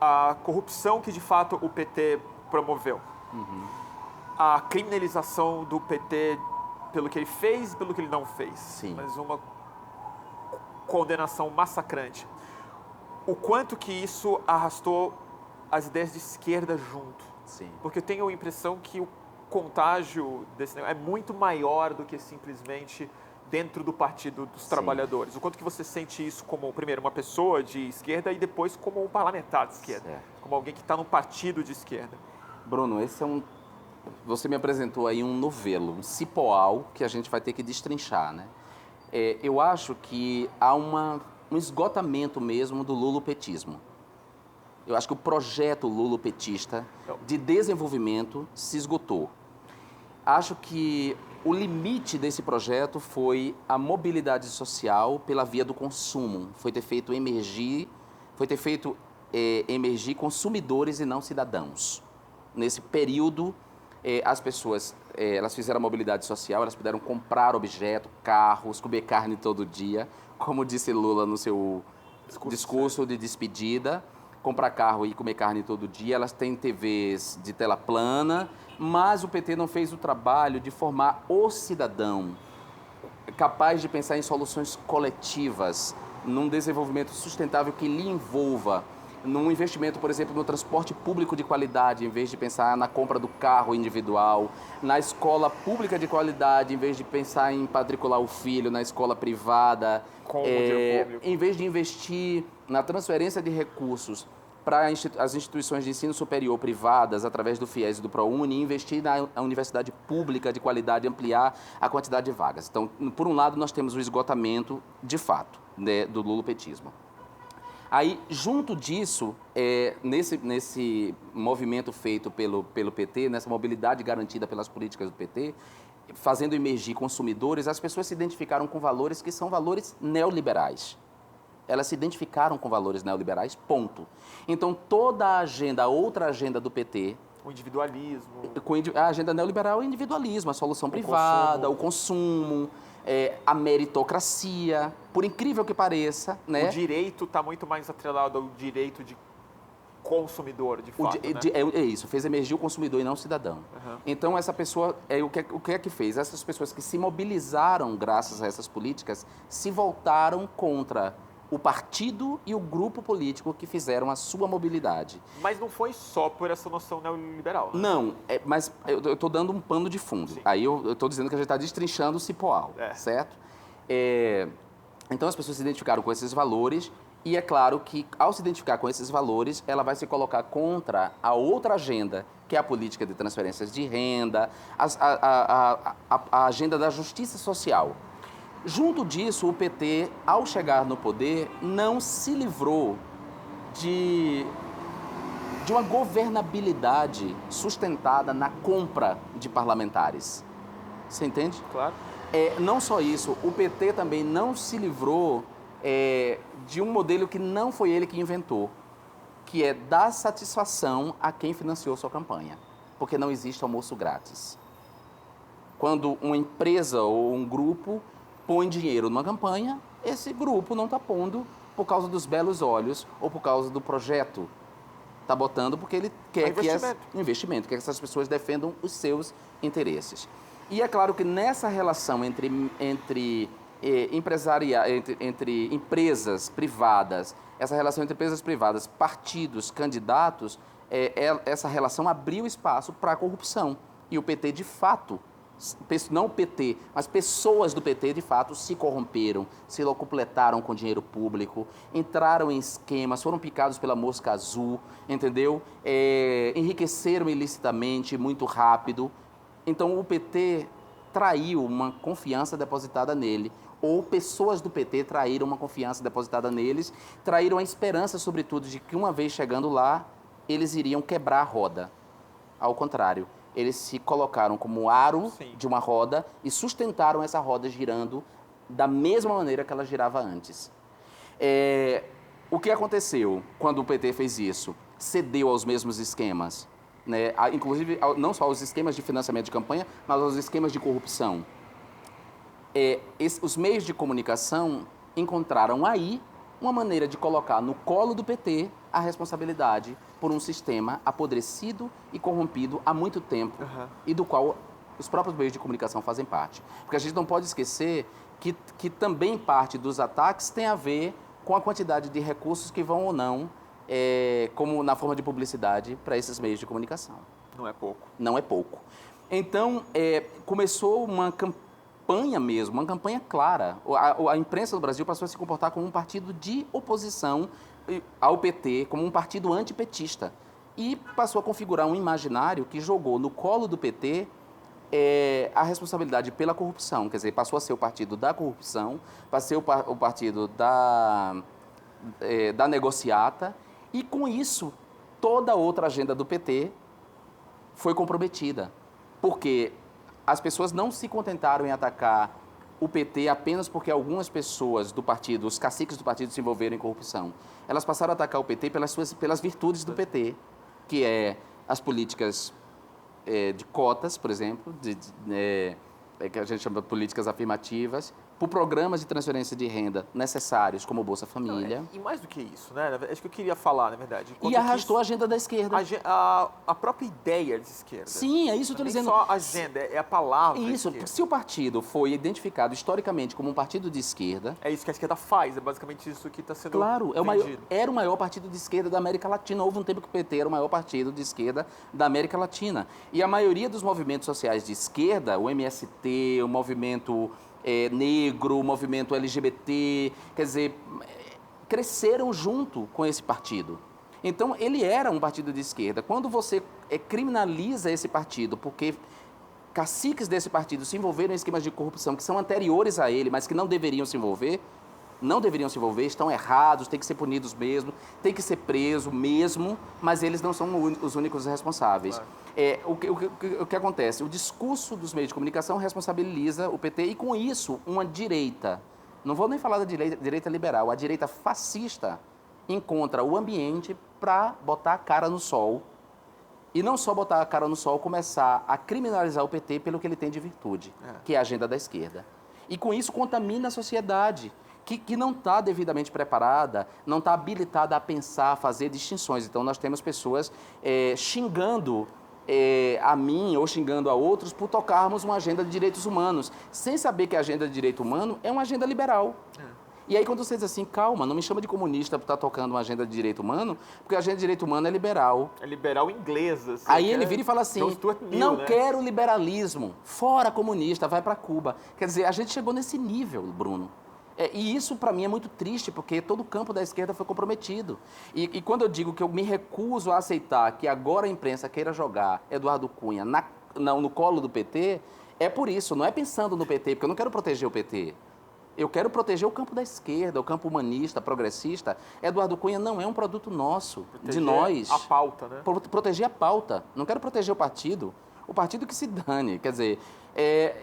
a corrupção que de fato o PT promoveu, a criminalização do PT pelo que ele fez e pelo que ele não fez, Sim. mas uma condenação massacrante. O quanto que isso arrastou as ideias de esquerda junto. Sim. Porque eu tenho a impressão que o contágio desse negócio é muito maior do que simplesmente dentro do Partido dos Trabalhadores. O quanto que você sente isso como, primeiro, uma pessoa de esquerda e depois como um parlamentar de esquerda, como alguém que está num partido de esquerda. Bruno, você me apresentou aí um novelo, um cipoal que a gente vai ter que destrinchar, né? Eu acho que há um esgotamento mesmo do lulopetismo. Eu acho que o projeto lulopetista de desenvolvimento se esgotou. Acho que o limite desse projeto foi a mobilidade social pela via do consumo. Foi ter feito emergir consumidores e não cidadãos. Nesse período, as pessoas elas fizeram a mobilidade social, elas puderam comprar objetos, carros, comer carne todo dia, como disse Lula no seu discurso de despedida, comprar carro e comer carne todo dia, elas têm TVs de tela plana, mas o PT não fez o trabalho de formar o cidadão capaz de pensar em soluções coletivas, num desenvolvimento sustentável que lhe envolva, num investimento, por exemplo, no transporte público de qualidade, em vez de pensar na compra do carro individual, na escola pública de qualidade, em vez de pensar em matricular o filho na escola privada, em vez de investir na transferência de recursos para as instituições de ensino superior privadas, através do FIES e do ProUni, investir na universidade pública de qualidade, ampliar a quantidade de vagas. Então, por um lado, nós temos o esgotamento, de fato, né, do lulopetismo. Aí, junto disso, nesse movimento feito pelo PT, nessa mobilidade garantida pelas políticas do PT, fazendo emergir consumidores, as pessoas se identificaram com valores que são valores neoliberais. Elas se identificaram com valores neoliberais, ponto. Então, toda a agenda, a outra agenda do PT... O individualismo... A agenda neoliberal é o individualismo, a solução privada, o consumo, a meritocracia, por incrível que pareça, né? O direito está muito mais atrelado ao direito de consumidor, de fato, né? É isso, fez emergir o consumidor e não o cidadão. Então, essa pessoa, o que é que fez? Essas pessoas que se mobilizaram graças a essas políticas se voltaram contra o partido e o grupo político que fizeram a sua mobilidade. Mas não foi só por essa noção neoliberal, né? Não, mas eu estou dando um pano de fundo. Sim. Aí eu estou dizendo que a gente está destrinchando o cipoal, certo? Então as pessoas se identificaram com esses valores e é claro que ao se identificar com esses valores, ela vai se colocar contra a outra agenda, que é a política de transferências de renda, a agenda da justiça social. Junto disso, o PT, ao chegar no poder, não se livrou de uma governabilidade sustentada na compra de parlamentares. Você entende? Claro. Não só isso, o PT também não se livrou de um modelo que não foi ele que inventou, que é dar satisfação a quem financiou sua campanha, porque não existe almoço grátis. Quando uma empresa ou um grupo põe dinheiro numa campanha, esse grupo não está pondo por causa dos belos olhos ou por causa do projeto. Está botando porque ele quer investimento, quer que essas pessoas defendam os seus interesses. E é claro que nessa relação entre empresas privadas, essa relação entre empresas privadas, partidos, candidatos, essa relação abriu espaço para a corrupção. E o PT, de fato, não o PT, mas pessoas do PT, de fato, se corromperam, se locupletaram com dinheiro público, entraram em esquemas, foram picados pela mosca azul, entendeu? Enriqueceram ilicitamente, muito rápido. Então, o PT traiu uma confiança depositada nele, ou pessoas do PT traíram uma confiança depositada neles, traíram a esperança, sobretudo, de que uma vez chegando lá, eles iriam quebrar a roda. Ao contrário, eles se colocaram como aro de uma roda e sustentaram essa roda girando da mesma maneira que ela girava antes. O que aconteceu quando o PT fez isso? Cedeu aos mesmos esquemas, né? Inclusive não só aos esquemas de financiamento de campanha, mas aos esquemas de corrupção. Os meios de comunicação encontraram aí uma maneira de colocar no colo do PT a responsabilidade por um sistema apodrecido e corrompido há muito tempo e do qual os próprios meios de comunicação fazem parte. Porque a gente não pode esquecer que também parte dos ataques tem a ver com a quantidade de recursos que vão ou não, como na forma de publicidade, para esses meios de comunicação. Não é pouco. Não é pouco. Então, começou uma campanha mesmo, uma campanha clara. A imprensa do Brasil passou a se comportar como um partido de oposição ao PT, como um partido antipetista. E passou a configurar um imaginário que jogou no colo do PT a responsabilidade pela corrupção. Quer dizer, passou a ser o partido da corrupção, passou o partido da negociata, e com isso, toda a outra agenda do PT foi comprometida. Porque as pessoas não se contentaram em atacar o PT apenas porque algumas pessoas do partido, os caciques do partido, se envolveram em corrupção. Elas passaram a atacar o PT pelas virtudes do PT, que é as políticas de cotas, por exemplo, que a gente chama de políticas afirmativas, por programas de transferência de renda necessários, como o Bolsa Família. Não, e mais do que isso, né? Acho que eu queria falar, na verdade. E arrastou a agenda da esquerda. A própria ideia de esquerda. Sim, é isso que eu estou dizendo. Não é só a agenda, é a palavra. Isso, se o partido foi identificado historicamente como um partido de esquerda... É isso que a esquerda faz, é basicamente isso que está sendo Claro, vendido. Era o maior partido de esquerda da América Latina. Houve um tempo que o PT era o maior partido de esquerda da América Latina. E a maioria dos movimentos sociais de esquerda, o MST, o movimento negro, o movimento LGBT, quer dizer, cresceram junto com esse partido. Então, ele era um partido de esquerda. Quando você criminaliza esse partido porque caciques desse partido se envolveram em esquemas de corrupção que são anteriores a ele, mas que não deveriam se envolver, estão errados, têm que ser punidos mesmo, têm que ser presos mesmo, mas eles não são os únicos responsáveis. Claro. O que acontece? O discurso dos meios de comunicação responsabiliza o PT e, com isso, uma direita, não vou nem falar da direita liberal, a direita fascista encontra o ambiente para botar a cara no sol. E não só botar a cara no sol, começar a criminalizar o PT pelo que ele tem de virtude, que é a agenda da esquerda. E com isso contamina a sociedade, que não está devidamente preparada, não está habilitada a pensar, a fazer distinções. Então, nós temos pessoas xingando a mim ou xingando a outros por tocarmos uma agenda de direitos humanos, sem saber que a agenda de direito humano é uma agenda liberal. E aí, quando você diz assim, calma, não me chama de comunista por estar tocando uma agenda de direito humano, porque a agenda de direito humano é liberal. É liberal inglesa. Assim, aí ele vira e fala assim, não quero liberalismo, fora comunista, vai para Cuba. Quer dizer, a gente chegou nesse nível, Bruno. E isso, para mim, é muito triste, porque todo o campo da esquerda foi comprometido. E quando eu digo que eu me recuso a aceitar que agora a imprensa queira jogar Eduardo Cunha no colo do PT, é por isso, não é pensando no PT, porque eu não quero proteger o PT. Eu quero proteger o campo da esquerda, o campo humanista, progressista. Eduardo Cunha não é um produto nosso, proteger de nós. A pauta, né? Proteger a pauta. Não quero proteger o partido que se dane. Quer dizer,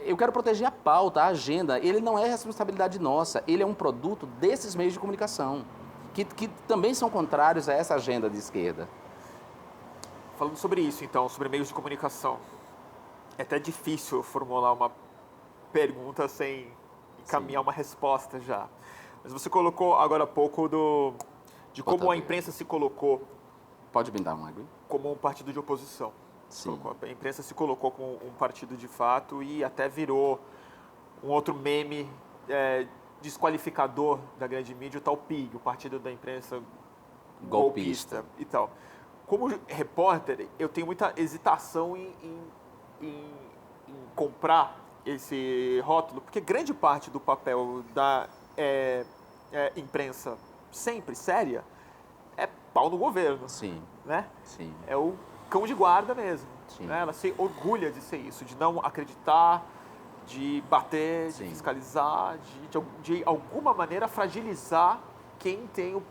eu quero proteger a pauta, a agenda. Ele não é responsabilidade nossa, ele é um produto desses meios de comunicação, que também são contrários a essa agenda de esquerda. Falando sobre isso, então, sobre meios de comunicação, é até difícil formular uma pergunta sem caminhar uma resposta já. Mas você colocou agora há pouco de como a imprensa se colocou... Pode me dar uma água? Como um partido de oposição. Sim. A imprensa se colocou como um partido de fato e até virou um outro meme desqualificador da grande mídia, o tal PIG, o Partido da Imprensa Golpista e tal. Como repórter, eu tenho muita hesitação em comprar esse rótulo, porque grande parte do papel da imprensa sempre séria é pau no governo. Sim. Né? Sim. É o cão de guarda mesmo. Sim. Né? Ela se orgulha de ser isso, de não acreditar, de bater, Sim. de fiscalizar, de alguma maneira fragilizar quem tem o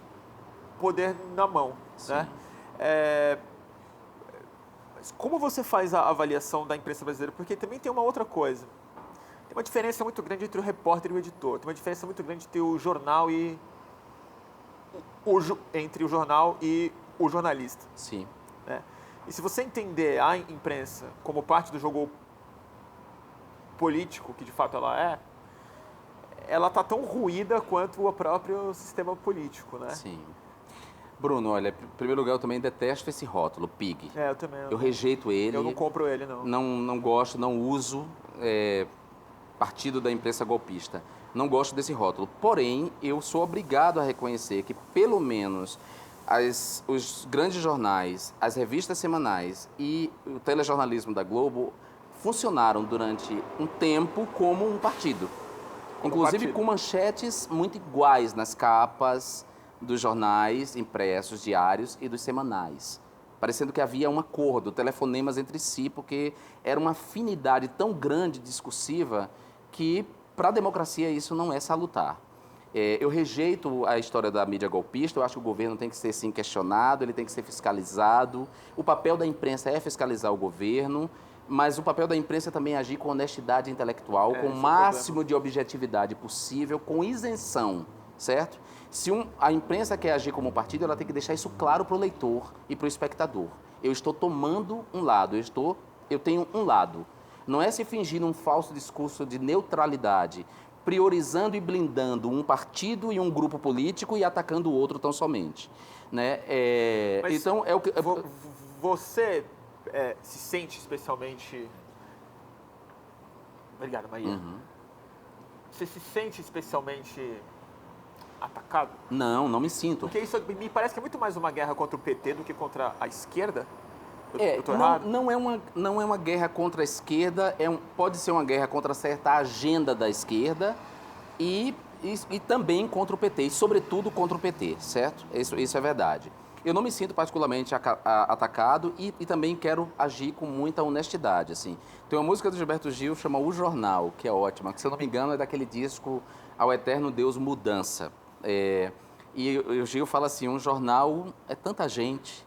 poder na mão. Sim. Né? Mas como você faz a avaliação da imprensa brasileira? Porque também tem uma outra coisa. Tem uma diferença muito grande entre o repórter e o editor. Tem uma diferença muito grande entre o jornal e entre o jornal e o jornalista. Sim. Né? E se você entender a imprensa como parte do jogo político, que de fato ela ela está tão ruída quanto o próprio sistema político, né? Sim. Bruno, olha, em primeiro lugar, eu também detesto esse rótulo, PIG. Eu também. Eu rejeito ele. Eu não compro ele, não. Não gosto, não uso partido da imprensa golpista. Não gosto desse rótulo. Porém, eu sou obrigado a reconhecer que, pelo menos, os grandes jornais, as revistas semanais e o telejornalismo da Globo funcionaram durante um tempo como um partido. Inclusive com manchetes muito iguais nas capas dos jornais impressos, diários e dos semanais. Parecendo que havia um acordo, telefonemas entre si, porque era uma afinidade tão grande, discursiva, que para a democracia isso não é salutar. Eu rejeito a história da mídia golpista, eu acho que o governo tem que ser, sim, questionado, ele tem que ser fiscalizado. O papel da imprensa é fiscalizar o governo, mas o papel da imprensa é também agir com honestidade intelectual, com o máximo de objetividade possível, com isenção, certo? Se a imprensa quer agir como partido, ela tem que deixar isso claro para o leitor e para o espectador. Eu estou tomando um lado, eu tenho um lado. Não é se fingir um falso discurso de neutralidade, priorizando e blindando um partido e um grupo político e atacando o outro tão somente. Né? Então, é o que... Você se sente especialmente... Obrigado, Maria. Uhum. Você se sente especialmente atacado? Não me sinto. Porque isso me parece que é muito mais uma guerra contra o PT do que contra a esquerda. Eu tô errado? Não é uma guerra contra a esquerda, pode ser uma guerra contra certa agenda da esquerda e também contra o PT, e sobretudo contra o PT, certo? Isso é verdade. Eu não me sinto particularmente atacado e também quero agir com muita honestidade, assim. Tem uma música do Gilberto Gil, chama O Jornal, que é ótima, que, se eu não me engano, é daquele disco Ao Eterno Deus Mudança. E o Gil fala assim, um jornal é tanta gente,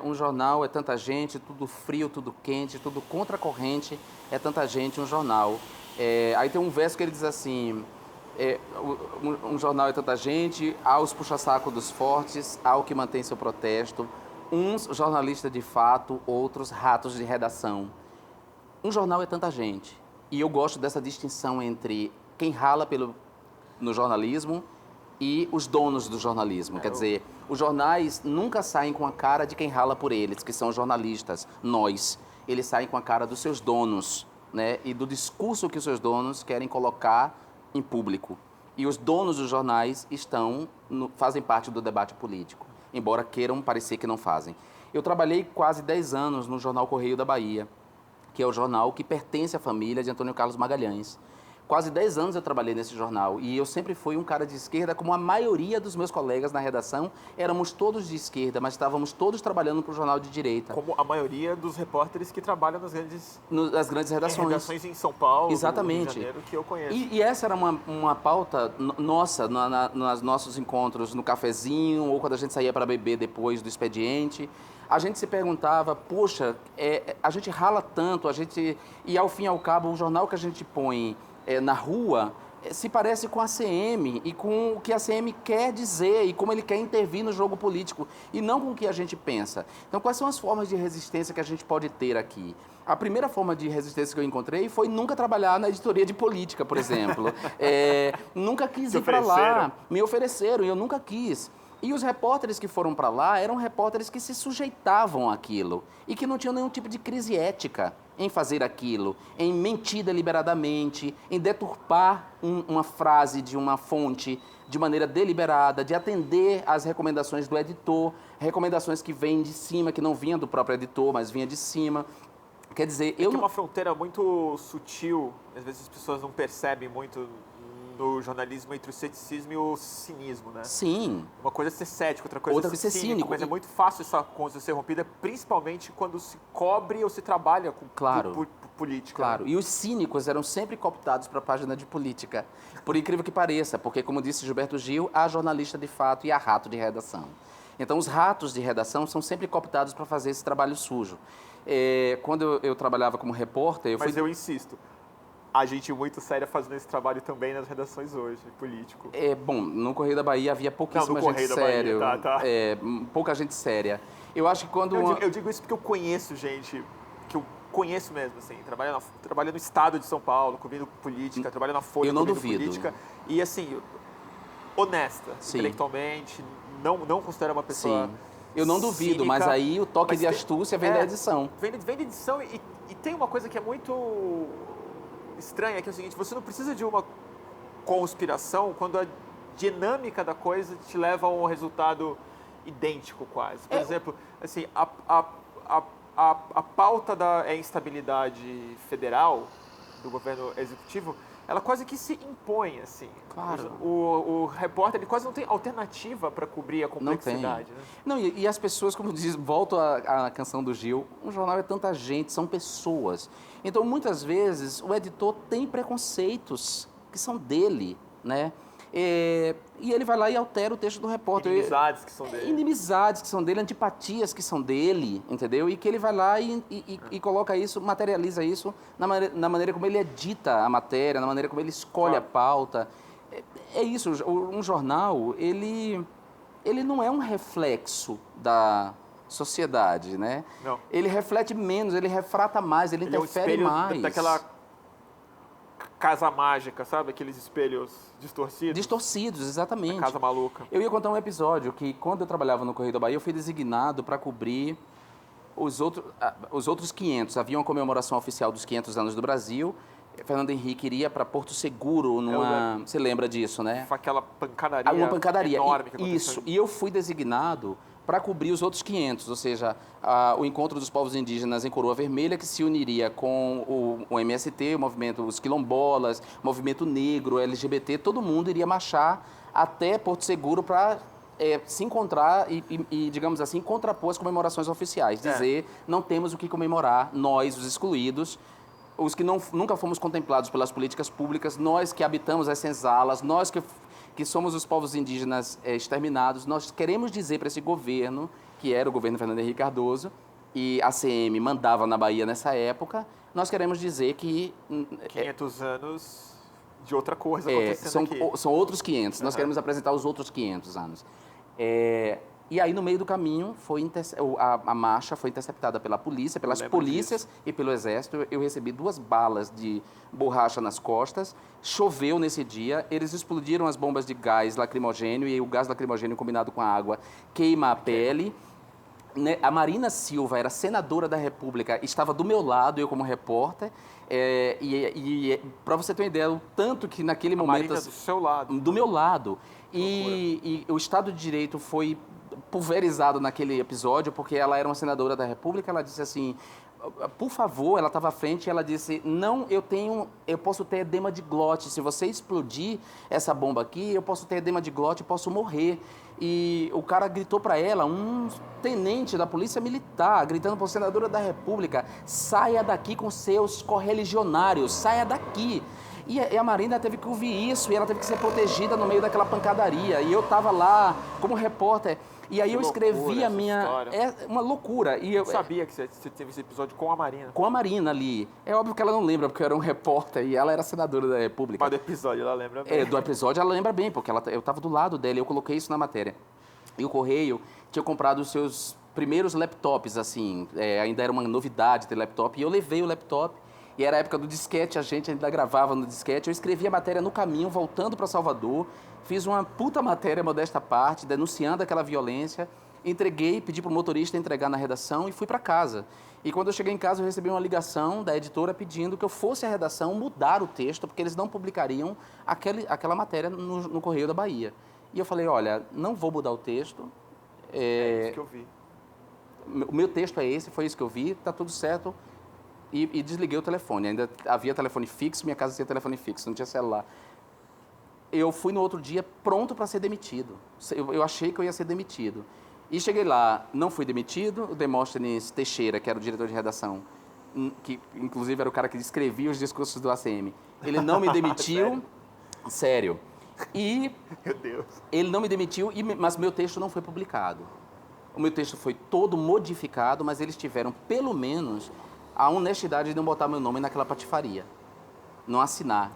um jornal é tanta gente, tudo frio, tudo quente, tudo contra a corrente, é tanta gente, um jornal. Aí tem um verso que ele diz assim, um jornal é tanta gente, há os puxa-saco dos fortes, há o que mantém seu protesto, uns jornalistas de fato, outros ratos de redação. Um jornal é tanta gente. E eu gosto dessa distinção entre quem rala no jornalismo e os donos do jornalismo. Quer dizer, os jornais nunca saem com a cara de quem rala por eles, que são jornalistas, nós. Eles saem com a cara dos seus donos, né? E do discurso que os seus donos querem colocar em público. E os donos dos jornais fazem parte do debate político, embora queiram parecer que não fazem. Eu trabalhei quase 10 anos no jornal Correio da Bahia, que é o jornal que pertence à família de Antônio Carlos Magalhães. Quase 10 anos eu trabalhei nesse jornal e eu sempre fui um cara de esquerda, como a maioria dos meus colegas na redação, éramos todos de esquerda, mas estávamos todos trabalhando para o jornal de direita. Como a maioria dos repórteres que trabalham nas grandes redações. Redações em São Paulo, exatamente. Rio de Janeiro, que eu conheço. E essa era uma pauta nossa, nos nossos encontros no cafezinho, ou quando a gente saía para beber depois do expediente. A gente se perguntava, poxa, a gente rala tanto, e ao fim e ao cabo o jornal que a gente põe na rua se parece com a ACM e com o que a ACM quer dizer e como ele quer intervir no jogo político e não com o que a gente pensa. Então, quais são as formas de resistência que a gente pode ter aqui? A primeira forma de resistência que eu encontrei foi nunca trabalhar na editoria de política, por exemplo. Nunca quis ir para lá. Me ofereceram e eu nunca quis. E os repórteres que foram para lá eram repórteres que se sujeitavam àquilo e que não tinham nenhum tipo de crise ética em fazer aquilo, em mentir deliberadamente, em deturpar uma frase de uma fonte de maneira deliberada, de atender às recomendações do editor, recomendações que vêm de cima, que não vinham do próprio editor, mas vinha de cima. Quer dizer, Tem uma fronteira muito sutil, às vezes as pessoas não percebem muito no jornalismo, entre o ceticismo e o cinismo, né? Sim. Uma coisa é ser cético, outra coisa é ser cínico. Mas é muito fácil essa coisa ser rompida, principalmente quando se cobre ou se trabalha com política. Claro, né? E os cínicos eram sempre cooptados para a página de política, por incrível que pareça, porque, como disse Gilberto Gil, há jornalista de fato e há rato de redação. Então, os ratos de redação são sempre cooptados para fazer esse trabalho sujo. Quando eu trabalhava como repórter... Mas eu insisto, a gente muito séria fazendo esse trabalho também nas redações hoje, político. Bom, no Correio da Bahia havia pouquíssima gente séria. Pouca gente séria. Eu acho que quando... Eu digo isso porque eu conheço gente que eu conheço mesmo, assim, trabalha no estado de São Paulo, cobrindo política, trabalha na Folha Eu não cobrindo duvido. política. E, assim, honesta, Sim. intelectualmente, não considera uma pessoa Sim. Eu não duvido, cínica, mas aí o toque mas de astúcia vem da edição. Vem da edição e tem uma coisa que é muito estranha, que é o seguinte, você não precisa de uma conspiração quando a dinâmica da coisa te leva a um resultado idêntico quase. Por exemplo, assim, a pauta da instabilidade federal do governo executivo, ela quase que se impõe, assim. Claro. O repórter, ele quase não tem alternativa para cobrir a complexidade. Né? Não, e as pessoas, como diz, volto à canção do Gil, um jornal é tanta gente, são pessoas. Então, muitas vezes, o editor tem preconceitos que são dele, né? E ele vai lá e altera o texto do repórter. Inimizades que são dele. Inimizades que são dele, antipatias que são dele, entendeu? E que ele vai lá e coloca isso, materializa isso na maneira como ele edita a matéria, na maneira como ele escolhe a pauta. É isso, um jornal, ele não é um reflexo da sociedade, né? Não. Ele reflete menos, ele refrata mais, ele interfere é um espelho mais. daquela casa mágica, sabe? Aqueles espelhos distorcidos. Distorcidos, exatamente. A casa maluca. Eu ia contar um episódio que, quando eu trabalhava no Correio da Bahia, eu fui designado para cobrir os outros 500. Havia uma comemoração oficial dos 500 anos do Brasil. Fernando Henrique iria para Porto Seguro, você lembra disso, né? Foi aquela pancadaria, uma pancadaria enorme que aconteceu. Isso, e eu fui designado para cobrir os outros 500, ou seja, o encontro dos povos indígenas em Coroa Vermelha, que se uniria com o MST, o movimento os quilombolas, o movimento negro, LGBT, todo mundo iria marchar até Porto Seguro para se encontrar e, digamos assim, contrapor as comemorações oficiais. Dizer, não temos o que comemorar, nós, os excluídos, os que nunca fomos contemplados pelas políticas públicas, nós que habitamos as senzalas, nós que somos os povos indígenas exterminados, nós queremos dizer para esse governo, que era o governo Fernando Henrique Cardoso, e a CM mandava na Bahia nessa época, nós queremos dizer que... 500 anos de outra coisa acontecendo aqui. São outros 500, nós queremos apresentar os outros 500 anos. E aí, no meio do caminho, a marcha foi interceptada pela polícia, pelas polícias e pelo exército. Eu recebi 2 balas de borracha nas costas. Choveu nesse dia. Eles explodiram as bombas de gás lacrimogênio e o gás lacrimogênio combinado com a água queima a pele. A Marina Silva era senadora da República, estava do meu lado, eu como repórter. Para você ter uma ideia, o tanto que naquele momento... Marina do seu lado. Do meu lado. E o Estado de Direito foi pulverizado naquele episódio, porque ela era uma senadora da República, ela disse assim, por favor, ela estava à frente e ela disse, não, eu posso ter edema de glote, se você explodir essa bomba aqui, eu posso ter edema de glote e posso morrer. E o cara gritou para ela, um tenente da Polícia Militar, gritando para a senadora da República, saia daqui com seus correligionários, saia daqui. E a Marina teve que ouvir isso, e ela teve que ser protegida no meio daquela pancadaria. E eu estava lá como repórter, e aí eu escrevi a minha... História. É uma loucura. E eu sabia que você teve esse episódio com a Marina. Com a Marina ali. É óbvio que ela não lembra, porque eu era um repórter e ela era senadora da República. Mas do episódio ela lembra bem. Do episódio ela lembra bem, porque eu estava do lado dela e eu coloquei isso na matéria. E o Correio tinha comprado os seus primeiros laptops, assim, ainda era uma novidade ter laptop, e eu levei o laptop. E era a época do disquete, a gente ainda gravava no disquete. Eu escrevi a matéria no caminho, voltando para Salvador. Fiz uma puta matéria, modesta parte, denunciando aquela violência. Entreguei, pedi para o motorista entregar na redação e fui para casa. E quando eu cheguei em casa, eu recebi uma ligação da editora pedindo que eu fosse à redação mudar o texto, porque eles não publicariam aquela matéria no Correio da Bahia. E eu falei, olha, não vou mudar o texto. É isso que eu vi. O meu texto é esse, foi isso que eu vi, tá tudo certo. E desliguei o telefone. Ainda havia telefone fixo, minha casa tinha telefone fixo, não tinha celular. Eu fui no outro dia pronto para ser demitido. Eu achei que eu ia ser demitido. E cheguei lá, não fui demitido. O Demóstenes Teixeira, que era o diretor de redação, que inclusive era o cara que escrevia os discursos do ACM, ele não me demitiu. Sério. E meu Deus. Ele não me demitiu, mas meu texto não foi publicado. O meu texto foi todo modificado, mas eles tiveram, pelo menos, a honestidade de não botar meu nome naquela patifaria. Não assinar.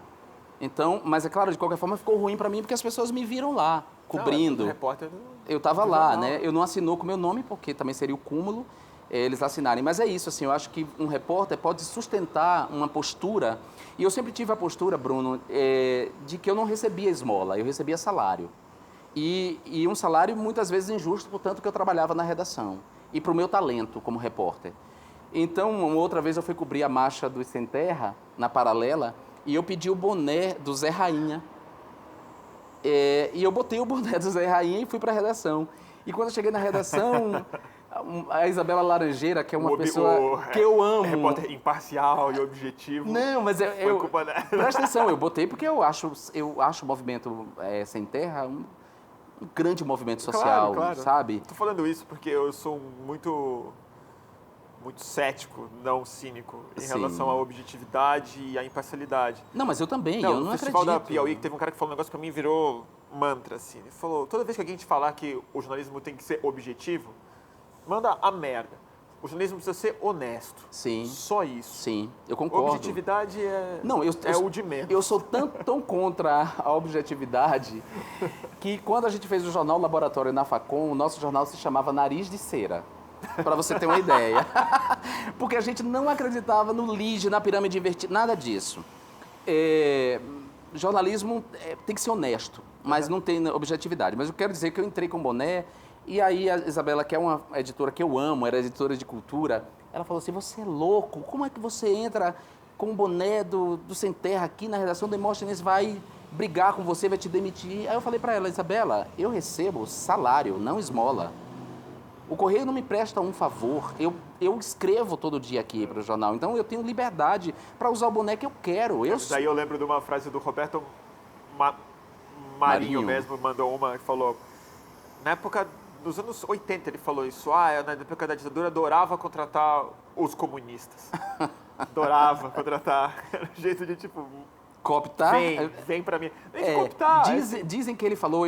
Então, mas é claro, de qualquer forma, ficou ruim para mim, porque as pessoas me viram lá, cobrindo. Não, repórter eu estava lá, né? Eu não assinou com meu nome, porque também seria o cúmulo. eles assinarem. Mas é isso, assim, eu acho que um repórter pode sustentar uma postura, e eu sempre tive a postura, Bruno, de que eu não recebia esmola, eu recebia salário. E um salário muitas vezes injusto, portanto que eu trabalhava na redação. E para o meu talento como repórter. Então, uma outra vez eu fui cobrir a marcha do Sem Terra, na Paralela, e eu pedi o boné do Zé Rainha. E eu botei o boné do Zé Rainha e fui para a redação. E quando eu cheguei na redação, a Isabela Laranjeira, que é uma pessoa que eu amo... Repórter imparcial e objetivo. Não, mas Foi culpa dela. presta atenção, eu botei porque eu acho o movimento Sem Terra um grande movimento social, claro. sabe? Tô falando isso porque eu sou muito cético, não cínico, em Sim. relação à objetividade e à imparcialidade. Não, mas eu também, Não, eu não no Festival da acredito. Piauí, que teve um cara que falou um negócio que pra mim virou mantra, assim. Ele falou, toda vez que alguém te falar que o jornalismo tem que ser objetivo, manda a merda. O jornalismo precisa ser honesto. Sim. Só isso. Sim, eu concordo. Objetividade é, Não, é o de menos. Eu sou tão contra a objetividade que quando a gente fez o jornal Laboratório na Facom, o nosso jornal se chamava Nariz de Cera. Para você ter uma ideia. Porque a gente não acreditava no lead, na pirâmide invertida, nada disso. Jornalismo tem que ser honesto, mas não tem objetividade. Mas eu quero dizer que eu entrei com boné, e aí a Isabela, que é uma editora que eu amo, era editora de cultura, ela falou assim, você é louco, como é que você entra com o boné do Sem Terra aqui na redação, Demóstenes vai brigar com você, vai te demitir. Aí eu falei para ela, Isabela, eu recebo salário, não esmola. O Correio não me presta um favor, eu escrevo todo dia aqui para o jornal, então eu tenho liberdade para usar o boné que eu quero. Daí eu lembro de uma frase do Roberto Marinho mesmo, mandou uma que falou, na época dos anos 80 ele falou isso, na época da ditadura adorava contratar os comunistas, adorava contratar, era um jeito de tipo... Cooptar? Vem pra mim. Vem de cooptar. Dizem que ele falou,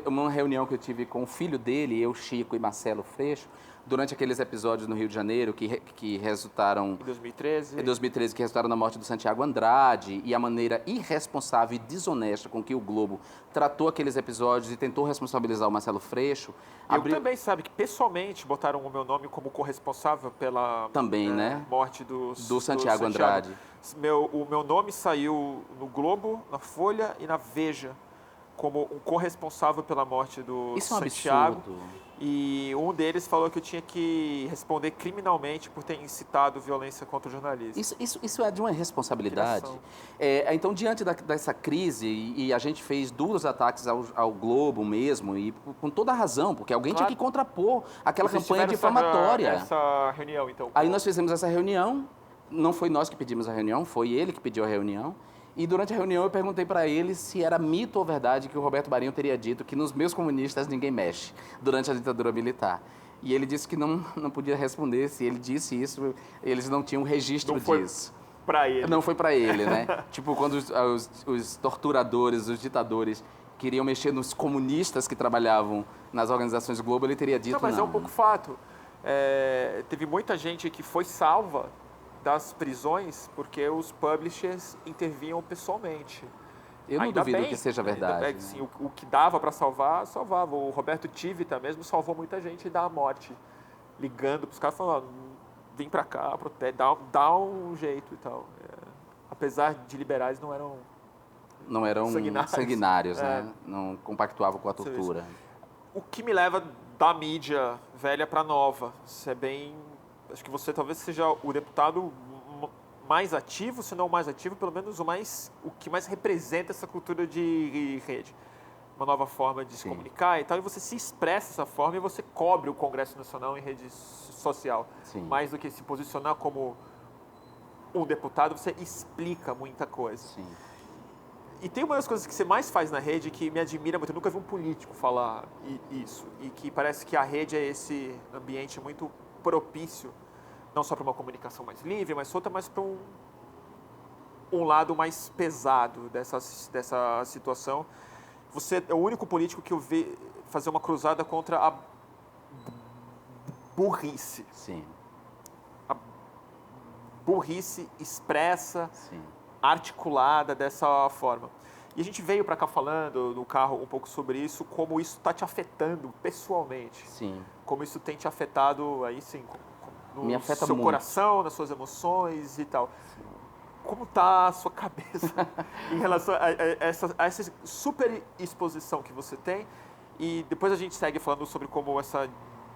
uma reunião que eu tive com o filho dele, eu, Chico e Marcelo Freixo, durante aqueles episódios no Rio de Janeiro que resultaram... Em 2013. Em 2013, que resultaram na morte do Santiago Andrade e a maneira irresponsável e desonesta com que o Globo tratou aqueles episódios e tentou responsabilizar o Marcelo Freixo. Eu também, sabe, que pessoalmente botaram o meu nome como corresponsável pela morte do Santiago Andrade. O meu nome saiu no Globo, na Folha e na Veja como um corresponsável pela morte do Santiago. Absurdo. E um deles falou que eu tinha que responder criminalmente por ter incitado violência contra o jornalista. Isso é de uma responsabilidade. Então, diante dessa crise, e a gente fez duros ataques ao Globo mesmo, e com toda a razão, porque alguém tinha que contrapor aquela campanha difamatória. Essa reunião, então. Aí nós fizemos essa reunião, não foi nós que pedimos a reunião, foi ele que pediu a reunião. E durante a reunião eu perguntei para ele se era mito ou verdade que o Roberto Marinho teria dito que nos meus comunistas ninguém mexe durante a ditadura militar. E ele disse que não podia responder se ele disse isso, eles não tinham registro disso. Para ele. Não foi para ele, né? Tipo, quando os torturadores, os ditadores queriam mexer nos comunistas que trabalhavam nas organizações Globo, ele teria dito não. Mas é um pouco fato. Teve muita gente que foi salva das prisões porque os publishers intervinham pessoalmente. Eu não duvido que seja verdade. Sim, o que dava para salvar, salvava. O Roberto Tivita mesmo salvou muita gente da morte, ligando para os caras falando, vem para cá, dá um jeito e tal. Apesar de liberais, não eram sanguinários, né? Não compactuavam com a tortura. O que me leva da mídia velha para nova. Isso é bem... Acho que você talvez seja o deputado mais ativo, se não o mais ativo, pelo menos o que mais representa essa cultura de rede. Uma nova forma de se comunicar e tal, e você se expressa dessa forma e você cobre o Congresso Nacional em rede social. Sim. Mais do que se posicionar como um deputado, você explica muita coisa. Sim. E tem uma das coisas que você mais faz na rede que me admira muito. Eu nunca vi um político falar isso. E que parece que a rede é esse ambiente muito propício, não só para uma comunicação mais livre, mais solta, mas para um lado mais pesado dessa situação. Você é o único político que eu vi fazer uma cruzada contra a burrice. Sim. A burrice expressa, sim, articulada dessa forma. E a gente veio para cá falando no carro um pouco sobre isso, como isso está te afetando pessoalmente. Sim. Como isso tem te afetado, aí sim, Me afeta seu muito. coração, nas suas emoções e tal. Como está a sua cabeça em relação a essa super exposição que você tem? E depois a gente segue falando sobre como essa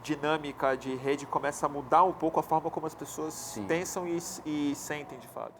dinâmica de rede começa a mudar um pouco a forma como as pessoas Sim. pensam e sentem de fato.